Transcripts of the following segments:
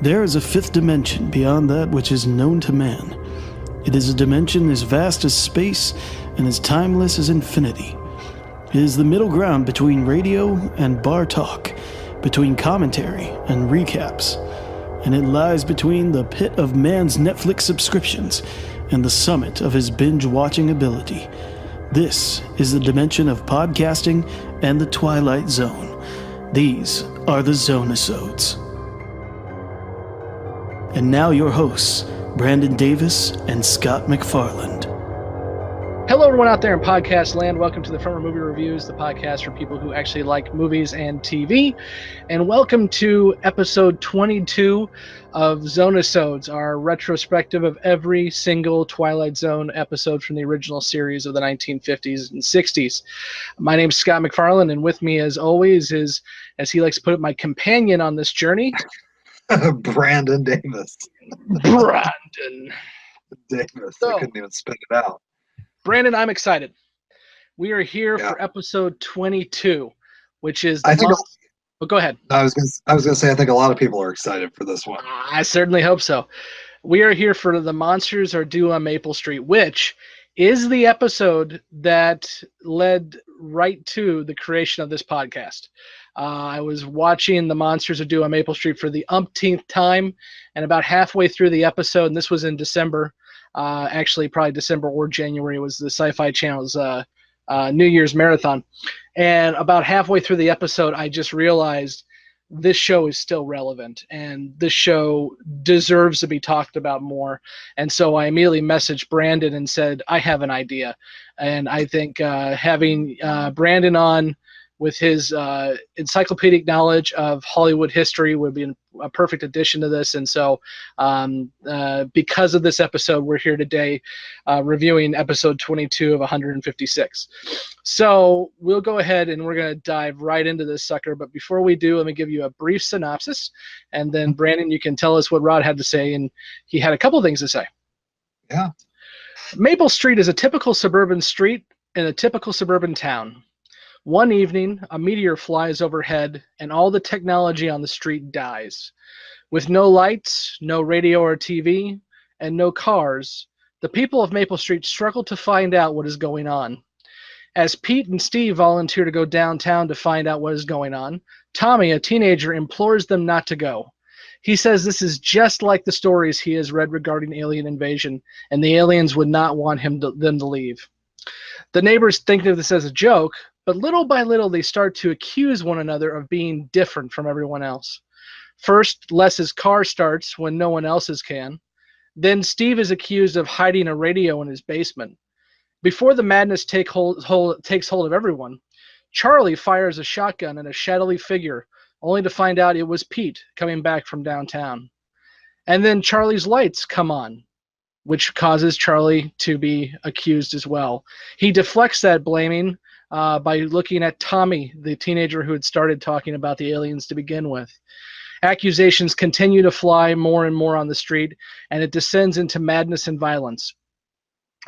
There is a fifth dimension beyond that which is known to man. It is a dimension as vast as space and as timeless as infinity. It is the middle ground between radio and bar talk, between commentary and recaps, and it lies between the pit of man's Netflix subscriptions and the summit of his binge-watching ability. This is the dimension of podcasting and the Twilight Zone. These are the Zone-i-Sodes. And now your hosts, Brandon Davis and Scott McFarland. Hello everyone out there in podcast land. Welcome to the Front Row Movie Reviews, the podcast for people who actually like movies and TV. And welcome to episode 22 of Zone-i-Sodes, our retrospective of every single Twilight Zone episode from the original series of the 1950s and 60s. My name's Scott McFarland, and with me as always is, as he likes to put it, my companion on this journey, Brandon Davis. Brandon Davis. So, I couldn't even spit it out. Brandon, I'm excited. We are here for episode 22, which is I think. But go ahead. I was gonna say I think a lot of people are excited for this one. I certainly hope so. We are here for The Monsters Are Due on Maplestreet, which is the episode that led right to the creation of this podcast. I was watching The Monsters Are Due on Maplestreet for the umpteenth time, and about halfway through the episode, and this was in December, actually probably December or January, was the Sci-Fi Channel's New Year's marathon. And about halfway through the episode, I just realized this show is still relevant, and this show deserves to be talked about more. And so I immediately messaged Brandon and said, I have an idea. And I think having Brandon on with his encyclopedic knowledge of Hollywood history would be a perfect addition to this. And so because of this episode, we're here today reviewing episode 22 of 156. So we'll go ahead and we're going to dive right into this sucker. But before we do, let me give you a brief synopsis. And then, Brandon, you can tell us what Rod had to say. And he had a couple things to say. Yeah. Maplestreet is a typical suburban street in a typical suburban town. One evening, a meteor flies overhead, and all the technology on the street dies. With no lights, no radio or TV, and no cars, the people of Maplestreet struggle to find out what is going on. As Pete and Steve volunteer to go downtown to find out what is going on, Tommy, a teenager, implores them not to go. He says this is just like the stories he has read regarding alien invasion, and the aliens would not want them to leave. The neighbors think of this as a joke, but little by little, they start to accuse one another of being different from everyone else. First, Les's car starts when no one else's can. Then Steve is accused of hiding a radio in his basement. Before the madness takes hold of everyone, Charlie fires a shotgun at a shadowy figure, only to find out it was Pete coming back from downtown. And then Charlie's lights come on, which causes Charlie to be accused as well. He deflects that blaming by looking at Tommy, the teenager who had started talking about the aliens to begin with. Accusations continue to fly more and more on the street, and it descends into madness and violence.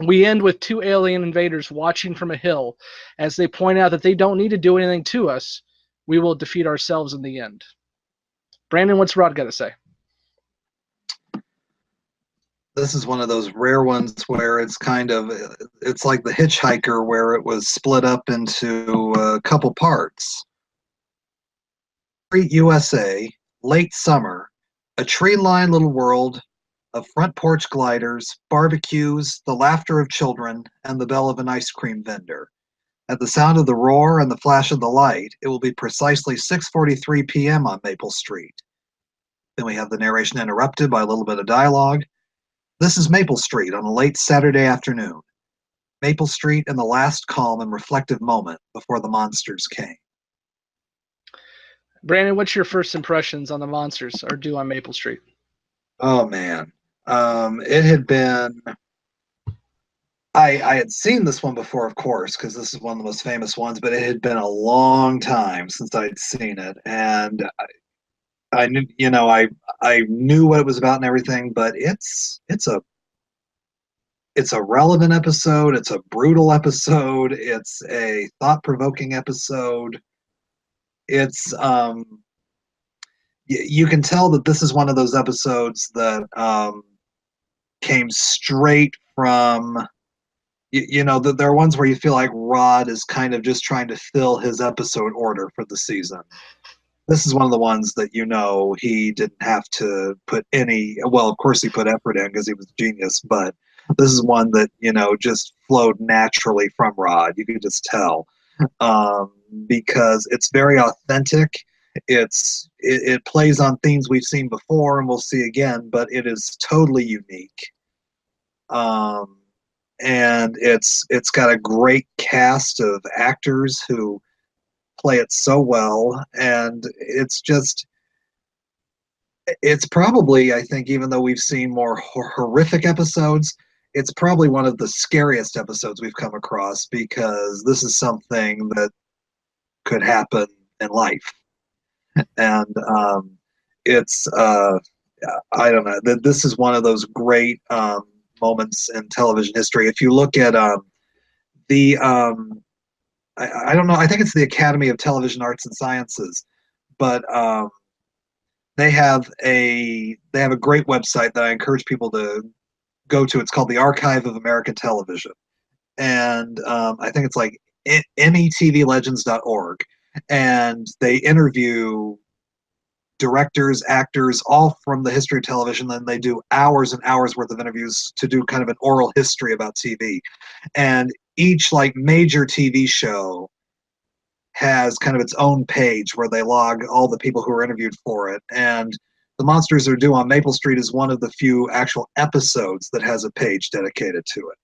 We end with two alien invaders watching from a hill as they point out that they don't need to do anything to us. We will defeat ourselves in the end. Brandon, what's Rod got to say? This is one of those rare ones where it's it's like The Hitchhiker, where it was split up into a couple parts. Street USA, late summer, a tree-lined little world of front porch gliders, barbecues, the laughter of children, and the bell of an ice cream vendor. At the sound of the roar and the flash of the light, it will be precisely 6:43 p.m. on Maplestreet. Then we have the narration interrupted by a little bit of dialogue. This is Maplestreet on a late Saturday afternoon. Maplestreet in the last calm and reflective moment before the monsters came. Brandon, what's your first impressions on The Monsters Are Due on Maplestreet? Oh, man. It had been... I had seen this one before, of course, because this is one of the most famous ones, but it had been a long time since I'd seen it. And I knew, I knew what it was about and everything, but it's a relevant episode. It's a brutal episode. It's a thought-provoking episode. It's you can tell that this is one of those episodes that came straight from, there are ones where you feel like Rod is kind of just trying to fill his episode order for the season. This is one of the ones that he didn't have to put any, well, of course he put effort in because he was a genius, but this is one that, just flowed naturally from Rod. You could just tell. Because it's very authentic. It plays on themes we've seen before and we'll see again, but it is totally unique. And it's got a great cast of actors who play it so well, and it's probably, I think, even though we've seen more horrific episodes, it's probably one of the scariest episodes we've come across, because this is something that could happen in life. And it's I don't know, this is one of those great moments in television history. If you look at the I don't know, I think it's the Academy of Television Arts and Sciences, but they have a great website that I encourage people to go to. It's called the Archive of American Television, and I think it's like metvlegends.org, and they interview directors, actors, all from the history of television. Then they do hours and hours worth of interviews to do kind of an oral history about TV. And each like major TV show has kind of its own page where they log all the people who were interviewed for it. And The Monsters Are Due on Maplestreet is one of the few actual episodes that has a page dedicated to it.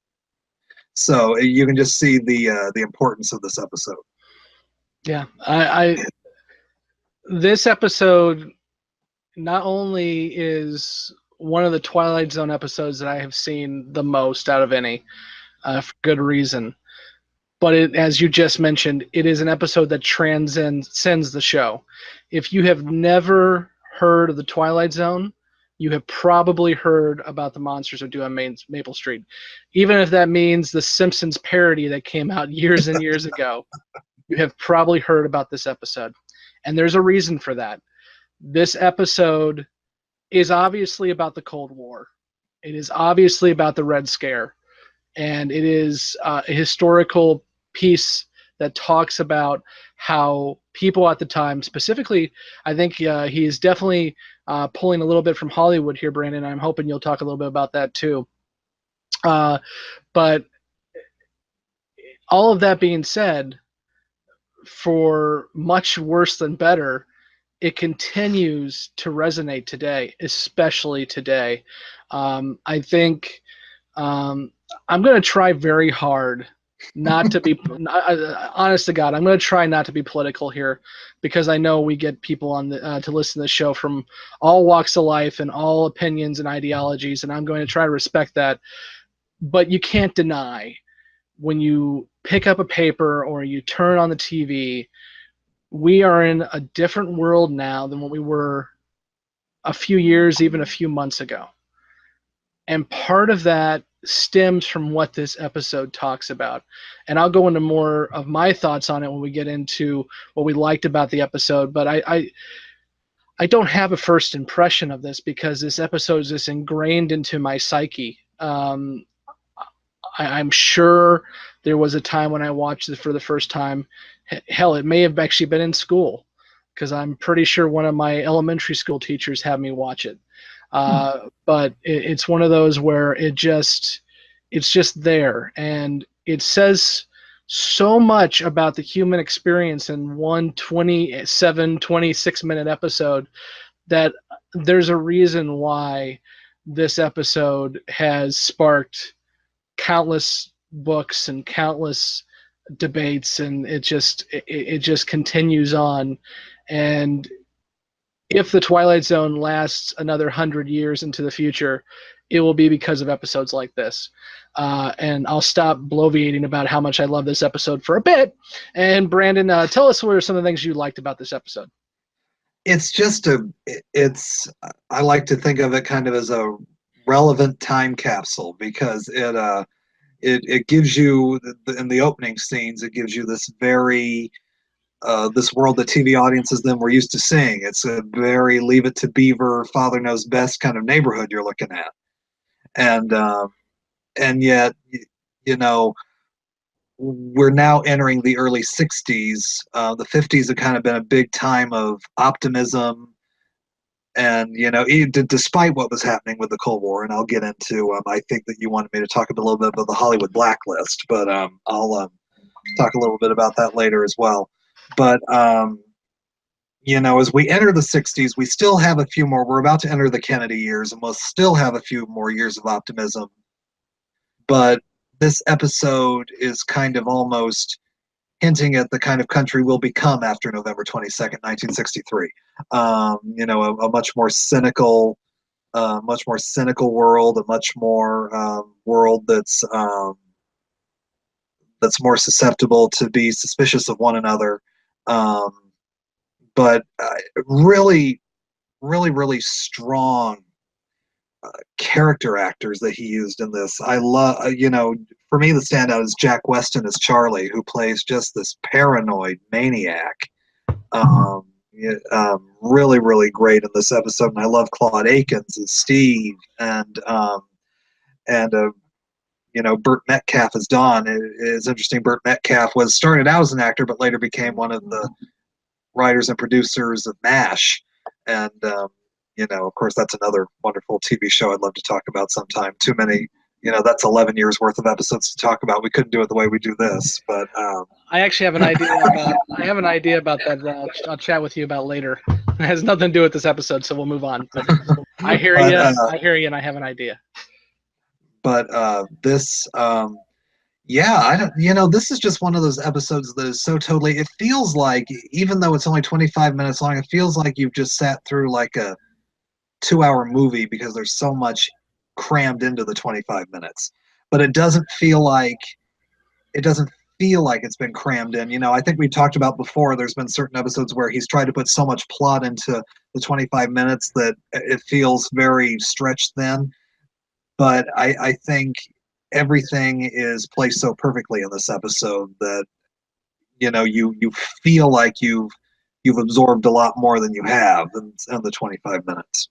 So you can just see the importance of this episode. Yeah, this episode not only is one of the Twilight Zone episodes that I have seen the most out of any, for good reason, but as you just mentioned, it is an episode that transcends the show. If you have never heard of the Twilight Zone, you have probably heard about The Monsters Are Due on Maplestreet, even if that means the Simpsons parody that came out years and years ago. You have probably heard about this episode, and there's a reason for that. This episode is obviously about the Cold War. It is obviously about the Red Scare, and it is a historical piece that talks about how people at the time, specifically, I think he is definitely pulling a little bit from Hollywood here, Brandon. I'm hoping you'll talk a little bit about that too. But all of that being said, for much worse than better, it continues to resonate today, especially today. I think I'm going to try very hard not to be honest to God. I'm going to try not to be political here, because I know we get people on to listen to the show from all walks of life and all opinions and ideologies, and I'm going to try to respect that. But you can't deny, when you pick up a paper or you turn on the TV, we are in a different world now than what we were a few years, even a few months ago. And part of that stems from what this episode talks about. And I'll go into more of my thoughts on it when we get into what we liked about the episode. But I don't have a first impression of this, because this episode is just ingrained into my psyche. I'm sure there was a time when I watched it for the first time. Hell, it may have actually been in school, because I'm pretty sure one of my elementary school teachers had me watch it. But it's one of those where it's just there, and it says so much about the human experience in one 26-minute episode, that there's a reason why this episode has sparked countless books and countless debates, and it just continues on. And if the Twilight Zone lasts another 100 years into the future, it will be because of episodes like this. And I'll stop bloviating about how much I love this episode for a bit. And Brandon, tell us what are some of the things you liked about this episode. It's just I like to think of it kind of as a relevant time capsule, because it gives you, in the opening scenes, it gives you this very this world that TV audiences then were used to seeing. It's a very Leave It to Beaver, Father Knows Best kind of neighborhood you're looking at, and yet, you know, we're now entering the early 60s. The 50s have kind of been a big time of optimism, and you know, despite what was happening with the Cold War, and I'll get into. I think that you wanted me to talk a little bit about the Hollywood blacklist, but I'll talk a little bit about that later as well. But you know, as we enter the 60s, we still have a few more. We're about to enter the Kennedy years, and we'll still have a few more years of optimism. But this episode is kind of almost hinting at the kind of country we'll become after November 22nd, 1963. You know, a much more cynical world, a much more world that's more susceptible to be suspicious of one another. But really, really, really strong character actors that he used in this. I love, you know, for me the standout is Jack Weston as Charlie, who plays just this paranoid maniac. Really, really great in this episode, and I love Claude Akins as Steve, and you know, Burt Metcalf as Don. It is interesting. Burt Metcalf started out as an actor, but later became one of the writers and producers of MASH, and you know, of course, that's another wonderful TV show I'd love to talk about sometime. Too many, you know, that's 11 years worth of episodes to talk about. We couldn't do it the way we do this, but I actually have an idea about. I have an idea about that. I'll chat with you about later. It has nothing to do with this episode, so we'll move on. But I hear you. I hear you, and I have an idea. But this, yeah, you know, this is just one of those episodes that is so totally. It feels like, even though it's only 25 minutes long, it feels like you've just sat through like a 2-hour movie because there's so much crammed into the 25 minutes. But it doesn't feel like it's been crammed in. You know, I think we talked about before, there's been certain episodes where he's tried to put so much plot into the 25 minutes that it feels very stretched thin. But I think everything is placed so perfectly in this episode that, you know, you feel like you've absorbed a lot more than you have in the 25 minutes.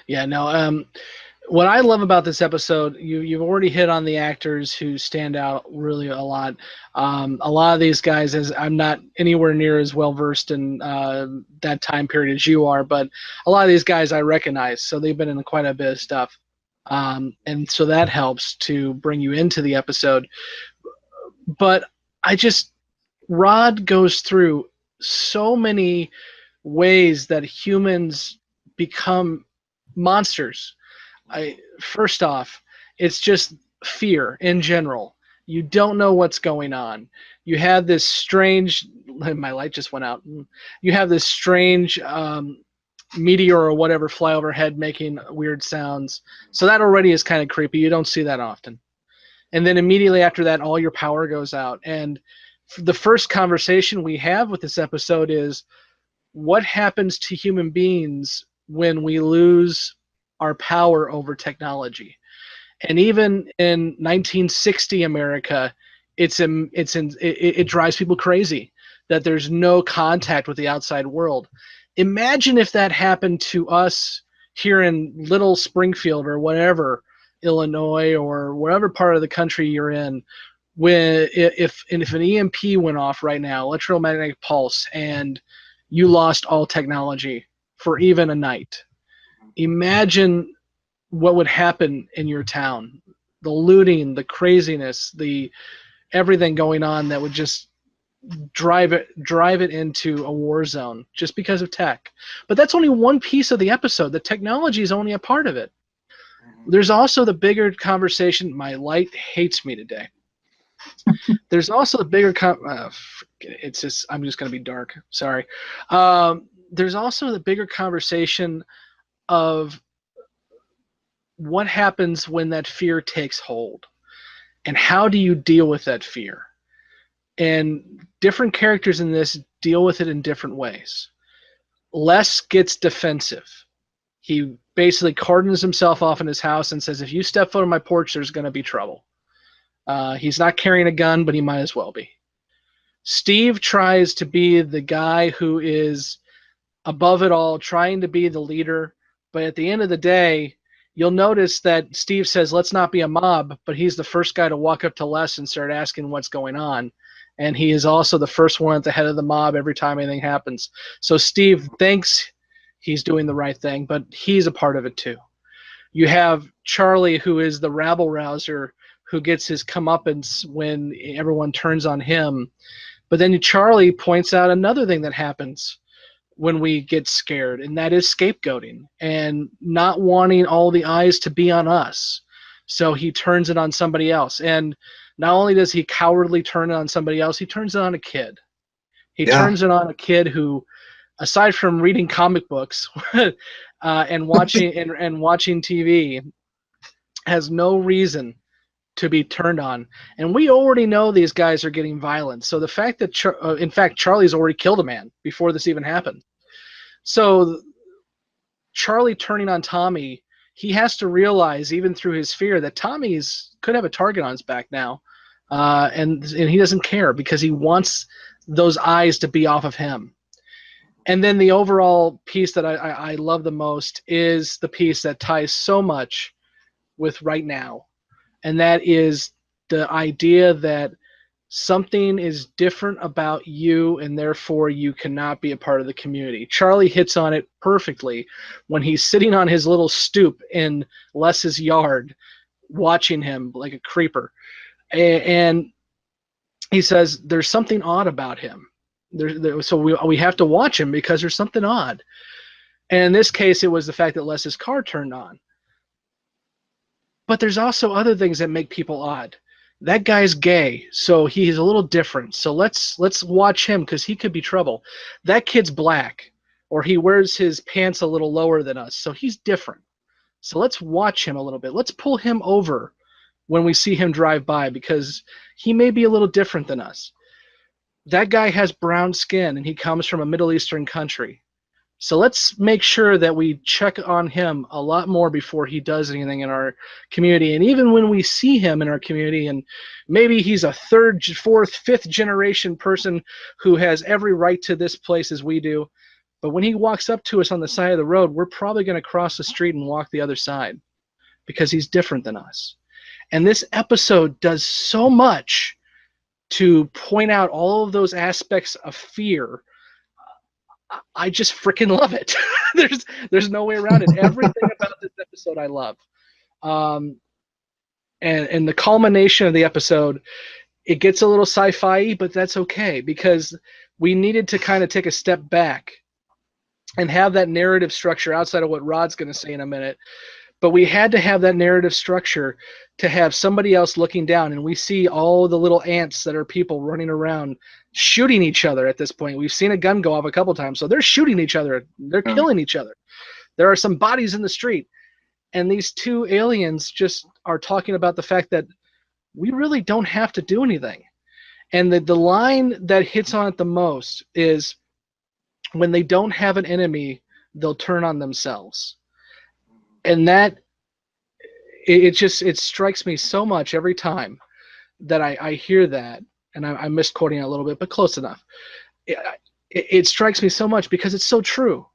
Yeah, no. What I love about this episode, you've already hit on the actors who stand out really a lot. A lot of these guys, as I'm not anywhere near as well versed in that time period as you are, but a lot of these guys I recognize, so they've been in quite a bit of stuff, and so that helps to bring you into the episode. But Rod goes through so many ways that humans become monsters. First off, it's just fear in general. You don't know what's going on. You have this strange, my light just went out. You have this strange meteor or whatever fly overhead making weird sounds. So that already is kind of creepy. You don't see that often. And then immediately after that, all your power goes out. And the first conversation we have with this episode is, what happens to human beings when we lose our power over technology? And even in 1960 America, it drives people crazy that there's no contact with the outside world. Imagine if that happened to us here in Little Springfield or whatever, Illinois or wherever part of the country you're in, if an EMP went off right now, electromagnetic pulse, and you lost all technology for even a night. Imagine what would happen in your town. The looting, the craziness, the everything going on that would just drive it into a war zone just because of tech. But that's only one piece of the episode. The technology is only a part of it. There's also the bigger conversation. My light hates me today. There's also the bigger it's just, I'm just going to be dark. Sorry. There's also the bigger conversation of what happens when that fear takes hold, and how do you deal with that fear? And different characters in this deal with it in different ways. Les gets defensive. He basically cordons himself off in his house and says, if you step foot on my porch, there's going to be trouble. He's not carrying a gun, but he might as well be. Steve tries to be the guy who is above it all, trying to be the leader. But at the end of the day, you'll notice that Steve says, let's not be a mob, but he's the first guy to walk up to Les and start asking what's going on. And he is also the first one at the head of the mob every time anything happens. So Steve thinks he's doing the right thing, but he's a part of it too. You have Charlie, who is the rabble-rouser, who gets his comeuppance when everyone turns on him. But then Charlie points out another thing that happens when we get scared, and that is scapegoating and not wanting all the eyes to be on us. So he turns it on somebody else. And not only does he cowardly turn it on somebody else, he turns it on a kid. He turns it on a kid who, aside from reading comic books and watching and watching TV, has no reason to be turned on. And we already know these guys are getting violent. So the fact that, in fact, Charlie's already killed a man before this even happened. So Charlie turning on Tommy, he has to realize, even through his fear, that Tommy could have a target on his back now. And he doesn't care because he wants those eyes to be off of him. And then the overall piece that I love the most is the piece that ties so much with right now. And that is the idea that something is different about you and therefore you cannot be a part of the community. Charlie hits on it perfectly when he's sitting on his little stoop in Les's yard watching him like a creeper. And he says there's something odd about him. So we have to watch him because there's something odd. And in this case, it was the fact that Les's car turned on. But there's also other things that make people odd. That guy's gay, so he's a little different. So let's watch him because he could be trouble. That kid's black, or he wears his pants a little lower than us, so he's different. So let's watch him a little bit. Let's pull him over when we see him drive by because he may be a little different than us. That guy has brown skin, and he comes from a Middle Eastern country. So let's make sure that we check on him a lot more before he does anything in our community. And even when we see him in our community, and maybe he's a third, fourth, fifth generation person who has every right to this place as we do, but when he walks up to us on the side of the road, we're probably going to cross the street and walk the other side because he's different than us. And this episode does so much to point out all of those aspects of fear. I just freaking love it. There's no way around it. Everything about this episode I love. And the culmination of the episode, it gets a little sci-fi, but that's okay because we needed to kind of take a step back and have that narrative structure outside of what Rod's going to say in a minute. But we had to have that narrative structure to have somebody else looking down, and we see all the little ants that are people running around shooting each other at this point. We've seen a gun go off a couple times, so they're shooting each other. They're killing each other. There are some bodies in the street, and these two aliens just are talking about the fact that we really don't have to do anything. And the line that hits on it the most is when they don't have an enemy, they'll turn on themselves. And that it strikes me so much every time that I hear that, and I'm misquoting it a little bit, but close enough. It strikes me so much because it's so true.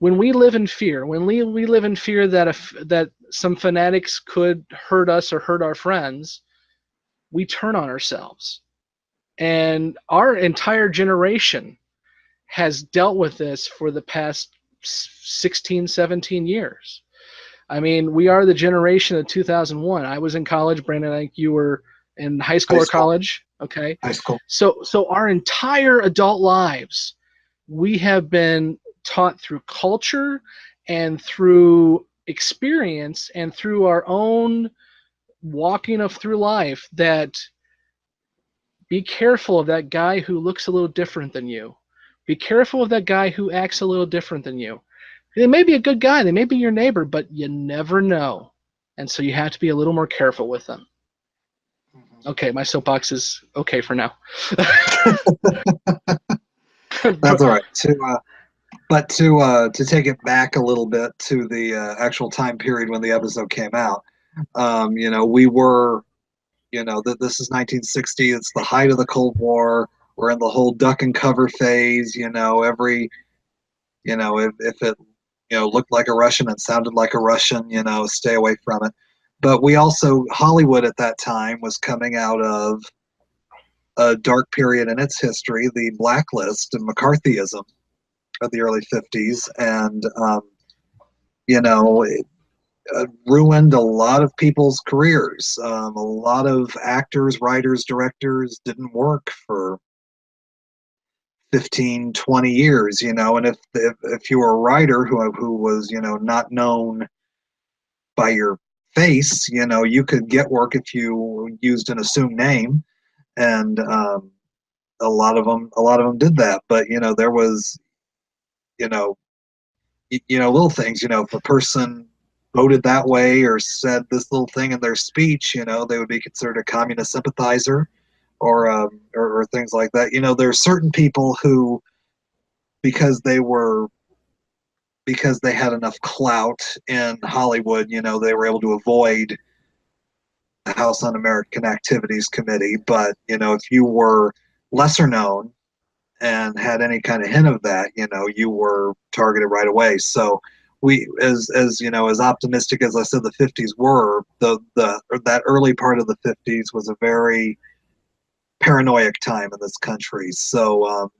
When we live in fear, when we live in fear that some fanatics could hurt us or hurt our friends, we turn on ourselves. And our entire generation has dealt with this for the past 16, 17 years. I mean, we are the generation of 2001. I was in college. Brandon, I think you were in high school or college. Okay. High school. So our entire adult lives, we have been taught through culture and through experience and through our own walking through life that be careful of that guy who looks a little different than you. Be careful of that guy who acts a little different than you. They may be a good guy. They may be your neighbor, but you never know. And so you have to be a little more careful with them. Okay, my soapbox is okay for now. That's all right. But to take it back a little bit to the actual time period when the episode came out, we were, this is 1960. It's the height of the Cold War. we're in the whole duck and cover phase. Every if it looked like a Russian and sounded like a Russian, stay away from it. But we also, Hollywood at that time was coming out of a dark period in its history, the blacklist and McCarthyism of the early 50s, and it ruined a lot of people's careers. A lot of actors, writers, directors didn't work for 15, 20 years, and if you were a writer who was, not known by your face, you could get work if you used an assumed name, and a lot of them did that. But there was, little things, if a person voted that way or said this little thing in their speech, they would be considered a communist sympathizer, or things like that. There are certain people who, because they had enough clout in Hollywood, they were able to avoid the House Un-American Activities Committee. But if you were lesser known and had any kind of hint of that, you were targeted right away. So we, as optimistic as I said the 50s were, that early part of the 50s was a very paranoid time in this country. So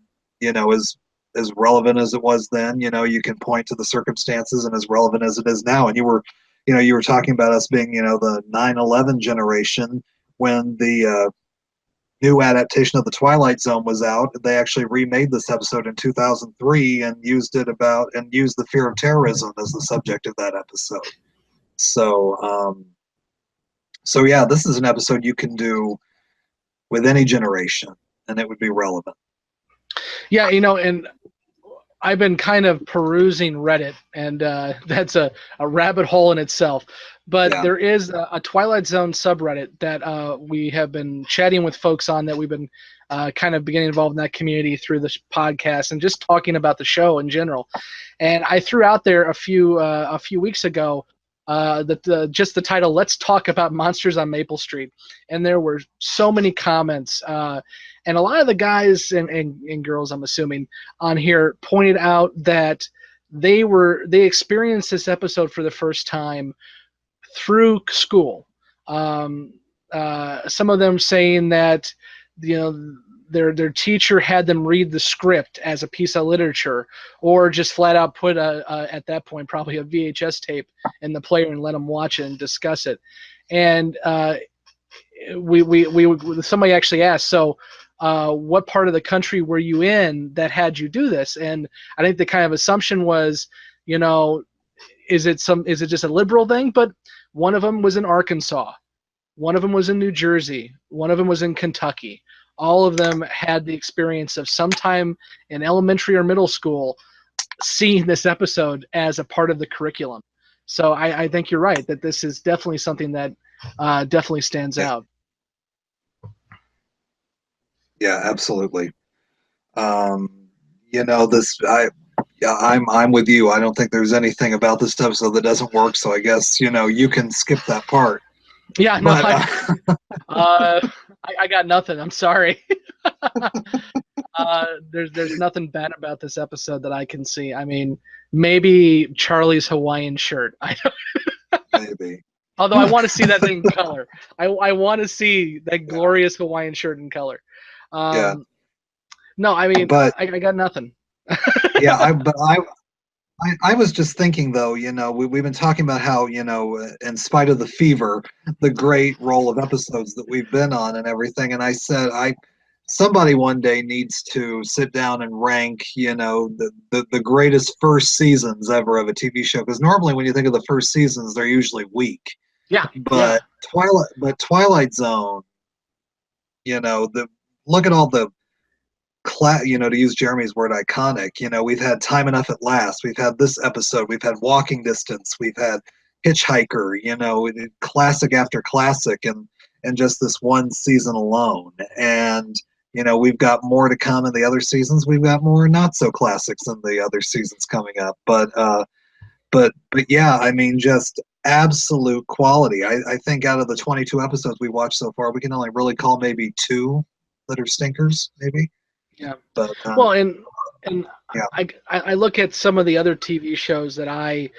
as relevant as it was then, you can point to the circumstances, and as relevant as it is now. And you were talking about us being, the 9/11 generation. When the new adaptation of the Twilight Zone was out, they actually remade this episode in 2003 and used the fear of terrorism as the subject of that episode. So yeah, this is an episode you can do with any generation, and it would be relevant. Yeah, and I've been kind of perusing Reddit, and that's a rabbit hole in itself. But Yeah. there is a Twilight Zone subreddit that we have been chatting with folks on, that we've been kind of getting involved in that community through this podcast and just talking about the show in general. And I threw out there a few weeks ago just the title, "Let's Talk About Monsters on Maplestreet," and there were so many comments. And a lot of the guys and girls, I'm assuming, on here pointed out that they experienced this episode for the first time through school. Some of them saying that their teacher had them read the script as a piece of literature, or just flat out put at that point probably a VHS tape in the player and let them watch it and discuss it. And somebody actually asked, so what part of the country were you in that had you do this? And I think the kind of assumption was, is it just a liberal thing? But one of them was in Arkansas, one of them was in New Jersey, one of them was in Kentucky. All of them had the experience of sometime in elementary or middle school seeing this episode as a part of the curriculum. So I think you're right that this is definitely something that definitely stands out. Yeah, absolutely. I'm with you. I don't think there's anything about this episode that doesn't work. So I guess you can skip that part. Yeah, no, I got nothing. I'm sorry. There's nothing bad about this episode that I can see. I mean, maybe Charlie's Hawaiian shirt. Maybe. Although I want to see that thing in color. I want to see that glorious Hawaiian shirt in color. Yeah. No, I mean, but I got nothing. Yeah, I was just thinking, though, we've been talking about how, in spite of the fever, the great roll of episodes that we've been on and everything. And I said, somebody one day needs to sit down and rank, the greatest first seasons ever of a TV show. Because normally when you think of the first seasons, they're usually weak. Yeah. But yeah. Twilight Zone, look at all the to use Jeremy's word, iconic. We've had Time Enough at Last. We've had this episode. We've had Walking Distance. We've had Hitchhiker. Classic after classic, and just this one season alone. And we've got more to come in the other seasons. We've got more not so classics in the other seasons coming up. But yeah, I mean, just absolute quality. I think out of the 22 episodes we watched so far, we can only really call maybe 2 that are stinkers, maybe. Yeah. But Well, and yeah, I look at some of the other TV shows that I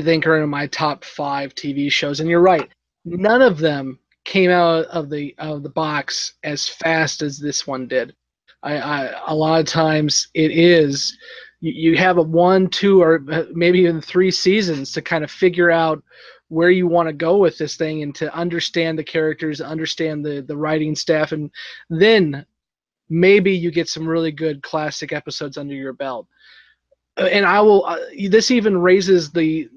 think are in my top 5 TV shows, and you're right. None of them came out of the box as fast as this one did. A lot of times it is you have a 1, 2, or maybe even 3 seasons to kind of figure out where you want to go with this thing and to understand the characters, understand the writing staff, and then maybe you get some really good classic episodes under your belt. And I will. This even raises the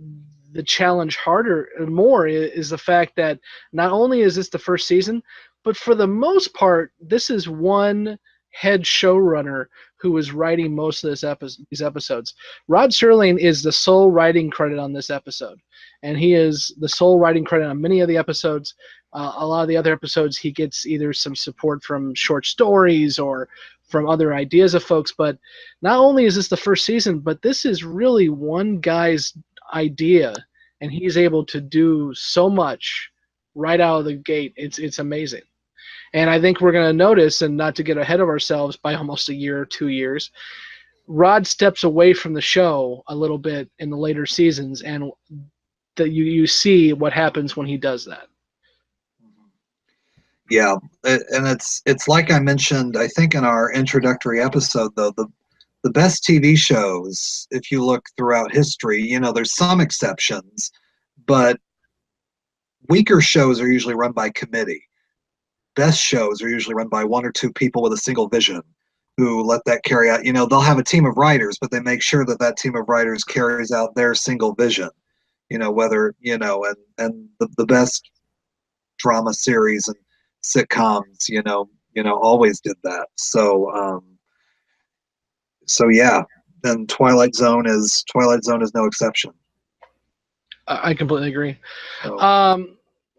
challenge harder and more is the fact that not only is this the first season, but for the most part, this is one head showrunner who is writing most of these episodes. Rod Serling is the sole writing credit on this episode, and he is the sole writing credit on many of the episodes. A lot of the other episodes, he gets either some support from short stories or from other ideas of folks. But not only is this the first season, but this is really one guy's idea, and he's able to do so much right out of the gate. It's amazing. And I think we're going to notice, and not to get ahead of ourselves by almost a year or 2 years, Rod steps away from the show a little bit in the later seasons, and that you see what happens when he does that. yeah, and it's like I mentioned, I think in our introductory episode, though, the best TV shows, if you look throughout history, there's some exceptions, but weaker shows are usually run by committee. Best shows are usually run by 1 or 2 people with a single vision who let that carry out. They'll have a team of writers, but they make sure that that team of writers carries out their single vision. Whether and the best drama series and sitcoms, always did that. So yeah, and Twilight Zone is no exception. I completely agree. So,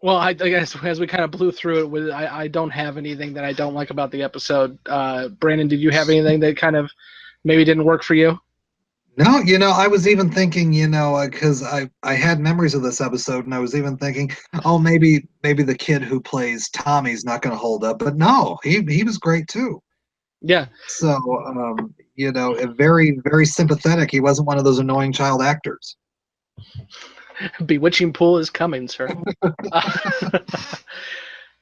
Well, I guess as we kind of blew through it, I don't have anything that I don't like about the episode. Brandon, did you have anything that kind of maybe didn't work for you? no, I was even thinking, because I had memories of this episode, and I was even thinking, oh, maybe the kid who plays Tommy's not going to hold up, but no, he was great too. Yeah. So, very, very sympathetic. He wasn't one of those annoying child actors. Bewitching Pool is coming, sir.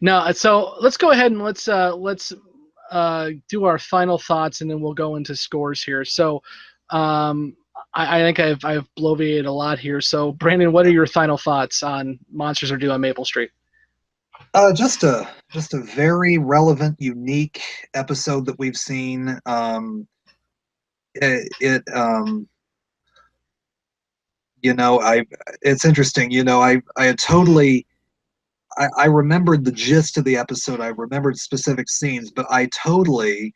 No, so let's go ahead and let's do our final thoughts, and then we'll go into scores here. So, I think I've bloviated a lot here. So, Brandon, what are your final thoughts on Monsters Are Due on Maplestreet? Just a very relevant, unique episode that we've seen. It's interesting. I had totally. I remembered the gist of the episode. I remembered specific scenes, but I totally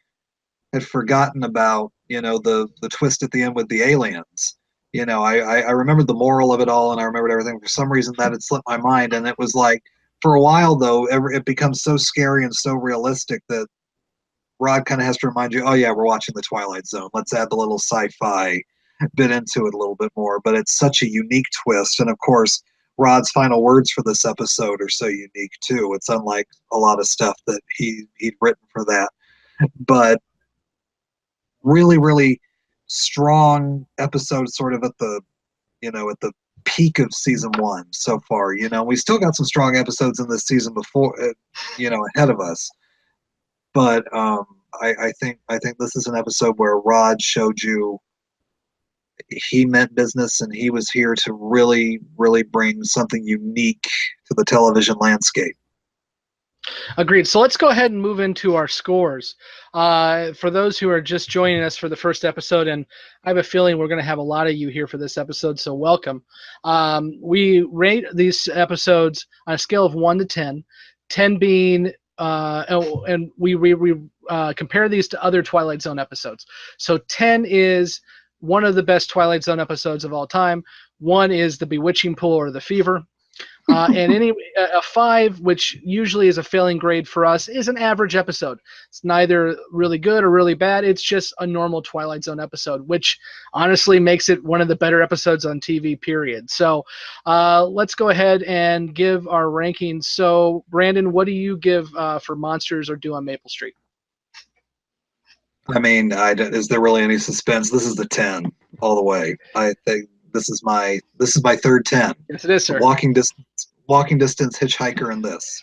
had forgotten about the twist at the end with the aliens. I remembered the moral of it all, and I remembered everything. For some reason, that had slipped my mind, and it was like, for a while though, it becomes so scary and so realistic that Rod kind of has to remind you, oh yeah, we're watching the Twilight Zone. Let's add the little sci-fi bit into it a little bit more. But it's such a unique twist, and of course, Rod's final words for this episode are so unique too. It's unlike a lot of stuff that he'd written for that. But really, really strong episode, sort of at the peak of season 1 so far. We still got some strong episodes in this season before, ahead of us. But I think this is an episode where Rod showed you he meant business, and he was here to really, really bring something unique to the television landscape. Agreed. So let's go ahead and move into our scores. For those who are just joining us for the first episode, and I have a feeling we're going to have a lot of you here for this episode, so welcome. We rate these episodes on a scale of 1 to 10, 10 being, and we compare these to other Twilight Zone episodes. So 10 is one of the best Twilight Zone episodes of all time. 1 is the Bewitching Pool or the Fever. And a 5, which usually is a failing grade for us, is an average episode. It's neither really good or really bad. It's just a normal Twilight Zone episode, which honestly makes it one of the better episodes on TV, period. So let's go ahead and give our rankings. So, Brandon, what do you give for Monsters Are Due on Maplestreet? I mean, is there really any suspense? This is the 10 all the way. I think this is my third 10. Yes, it is, sir. Walking distance, hitchhiker, and this.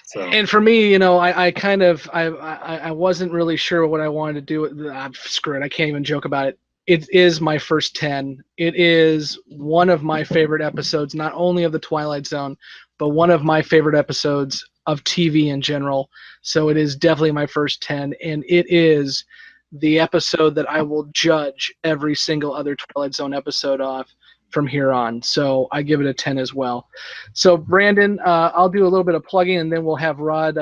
So. And for me, I wasn't really sure what I wanted to do. Screw it. I can't even joke about it. It is my first 10. It is one of my favorite episodes, not only of the Twilight Zone, but one of my favorite episodes of TV in general. So it is definitely my first 10, and it is the episode that I will judge every single other Twilight Zone episode off from here on. So I give it a 10 as well. So Brandon, I'll do a little bit of plugging, and then we'll have Rod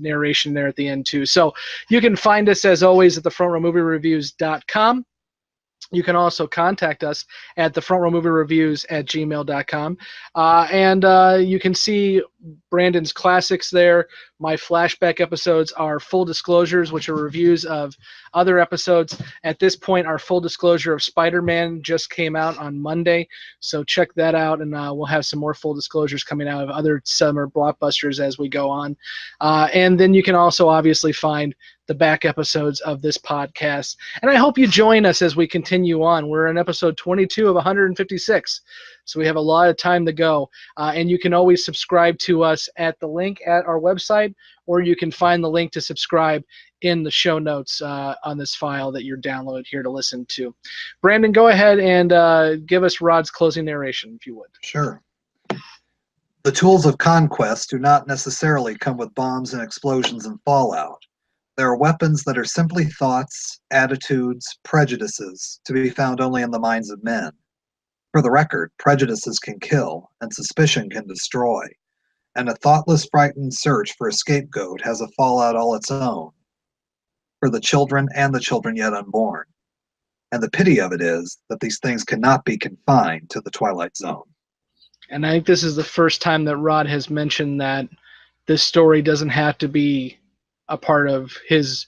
narration there at the end too. So you can find us as always at thefrontrowmoviereviews.com. You can also contact us at thefrontrowmoviereviews@gmail.com. And you can see Brandon's classics there. My flashback episodes are full disclosures, which are reviews of other episodes. At this point, our full disclosure of Spider-Man just came out on Monday, so check that out, and we'll have some more full disclosures coming out of other summer blockbusters as we go on. And then you can also obviously find the back episodes of this podcast. And I hope you join us as we continue on. We're in episode 22 of 156, so we have a lot of time to go. And you can always subscribe to us at the link at our website, or you can find the link to subscribe in the show notes on this file that you're downloaded here to listen to. Brandon, go ahead and give us Rod's closing narration, if you would. Sure. The tools of conquest do not necessarily come with bombs and explosions and fallout. There are weapons that are simply thoughts, attitudes, prejudices, to be found only in the minds of men. For the record, prejudices can kill, and suspicion can destroy. And a thoughtless, frightened search for a scapegoat has a fallout all its own, for the children and the children yet unborn. And the pity of it is that these things cannot be confined to the Twilight Zone. And I think this is the first time that Rod has mentioned that this story doesn't have to be a part of his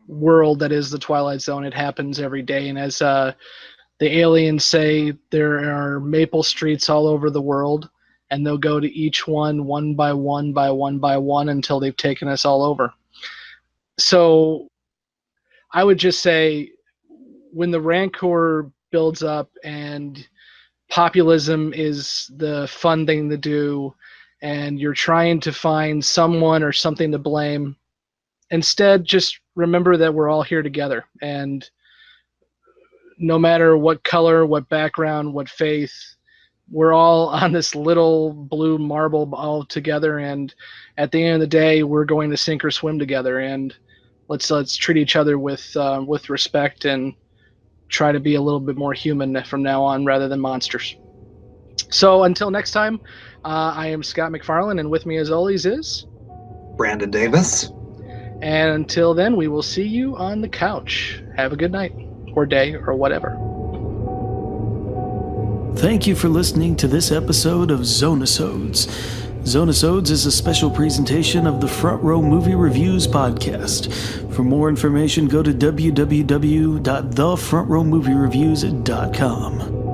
world that is the Twilight Zone. It happens every day. And as the aliens say, there are Maplestreets all over the world, and they'll go to each one by one by one by one until they've taken us all over. So I would just say, when the rancor builds up and populism is the fun thing to do, and you're trying to find someone or something to blame, instead just remember that we're all here together, and no matter what color, what background, what faith, we're all on this little blue marble all together, and at the end of the day, we're going to sink or swim together. And let's treat each other with respect and try to be a little bit more human from now on rather than monsters. So until next time, I am Scott McFarlane, and with me as always is Brandon Davis. And until then, we will see you on the couch. Have a good night, or day, or whatever. Thank you for listening to this episode of Zone-i-Sodes. Zone-i-Sodes is a special presentation of the Front Row Movie Reviews podcast. For more information, go to www.thefrontrowmoviereviews.com.